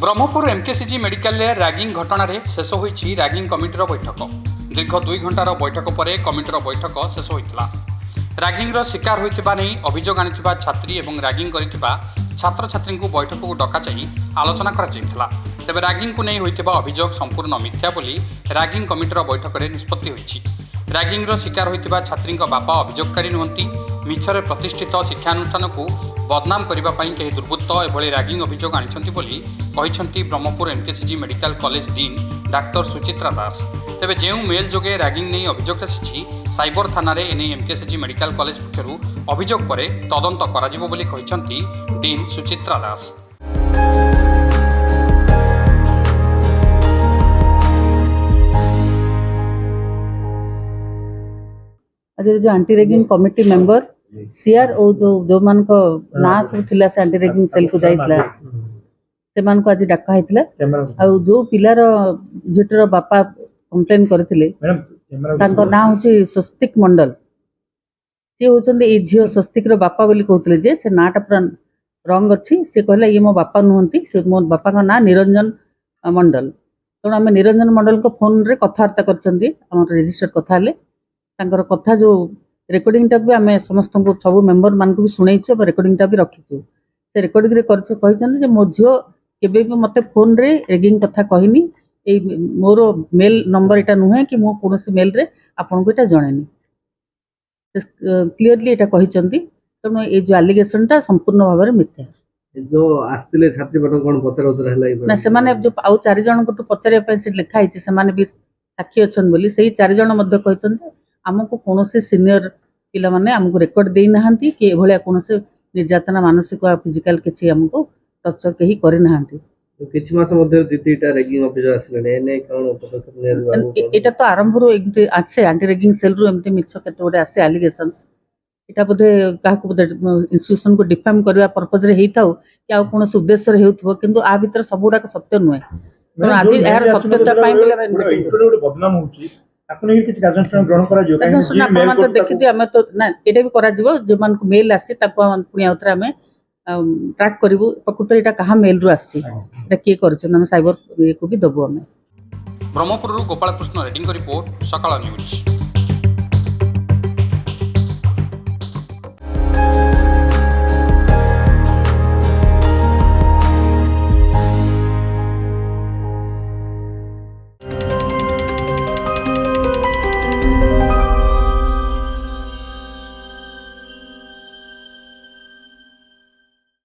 Brahmapur MKCG medical ragging घटना शेष होईछि ragging कमिटीर बैठक। दीर्घ 2 घंटार बैठक पर कमिटीर बैठक शेष होता। रैगिंग शिकार होता नहीं अभियोग आनी छात्री और रैगिंग कर छात्र छात्री बैठक को डकाई आलोचना करा। तेबे रैगिंग को नहीं होता अभियोग संपूर्ण मिथ्या बोली रैगिंग कमिटीर बैठक में निष्पत्ति होईछि। रैगिंग शिकार होता छात्री बापा अभियोगकारी नुहंती। मिछरे प्रतिष्ठित शिक्षानुष्ठान को बदनाम करने कई दुर्बृत्त एभली रैगिंग अभियोग आनी Brahmapur MKCG medical college dean doctor Suchitra Das. तेबे जो मेल जोगे रैगिंग नहीं अभियोग आसी साइबर थाना एमकेसीजी मेडिकल कॉलेज पक्षर अभियोग पर तदंत कराजिबो बोली कहिसंती डीन सुचित्रा दास। आज जो aunty ragging committee member CR और जो मान ना सब थिला से आंटी रैगिंग सेल को जाइतला से मान को आज डाका हैतला आ जो पिलार झिटर बापा कंप्लेन करथिले तांको ना होची स्वस्तिक मंडल। से होचंदे ए झियो स्वस्तिक रो बापा बोली कहउतले जे से नाटा पूरा रंग अछि। से कहला ये मो बापा नुहंती। से मो बापा का ना निरंजन मंडल। तो आम निरंजन मंडल को फोन रे कथावार्ता करचंदी हमर रजिस्टर कथा ले तांकर कथा जो रेकर्डिंग टा भी आम समस्त सब मेम्बर मान को भी शुणु रेकर्डिंग टा भी रखीचु। से रेकर्डिंग रे कही मो झील केबे भी मते फोन रे रेगिंग कथा कहनी मोर मेल नंबर एटा नुहे कि मो कोनोसी मेल रे आपन को एटा जणेनी। क्लियरली एटा कहिचंती। तेणु ए जो एलिगेशन टा संपूर्ण भाव में मिथ्या। जो आस्तिले छात्री बन कोन पचर उतर हलाई ना से माने जो आउ 4 जण को पचारिया पे से लिखा हिची से माने भी साक्षी अछन बोली सेही 4 जण मध्ये कहिचंती आमको कोनोसी सीनियर पिला माने हमको रेकर्ड देई नहांती कि एभलिया कोनोसी निर्यातना मानसिक आ फिजिकल किछि हमको टर्चर केही करि नहांती। तो किछि मास मध्ये दितीटा रैगिंग ऑफिसर आसले एने कोन पदक्षेप नेरबाबू एटा तो आरंभ रो एमते आछे आंटी रैगिंग सेल रो एमते मिछ केते गोटे आसे एलिगेशंस एटा बोधे काहको बोधे इंस्टीट्यूशन को डिफेम करबा पर्पज रे हेइताउ कि आ कोनोसी उद्देश्य रे हेउथबो किंतु आ भीतर सबुडा सत्य नुहे। तो आदि यार सत्यता पाइ बोले बदनाम होची आपने किछि कार्यानुष्ठान ग्रहण करा जो सुना आपण तो देखिथि हमें तो ना एटा भी करा जिवो जे मान को मेल आसी ताको पुनी आउतरे हमें ट्रैक करिवो प्रकृत एटा कहा मेल रु आसी एटा के करछन हम साइबर को भी दबो हमें। ब्रह्मपुर गोपाल कृष्ण रेडिंग रिपोर्ट सकाळ न्यूज।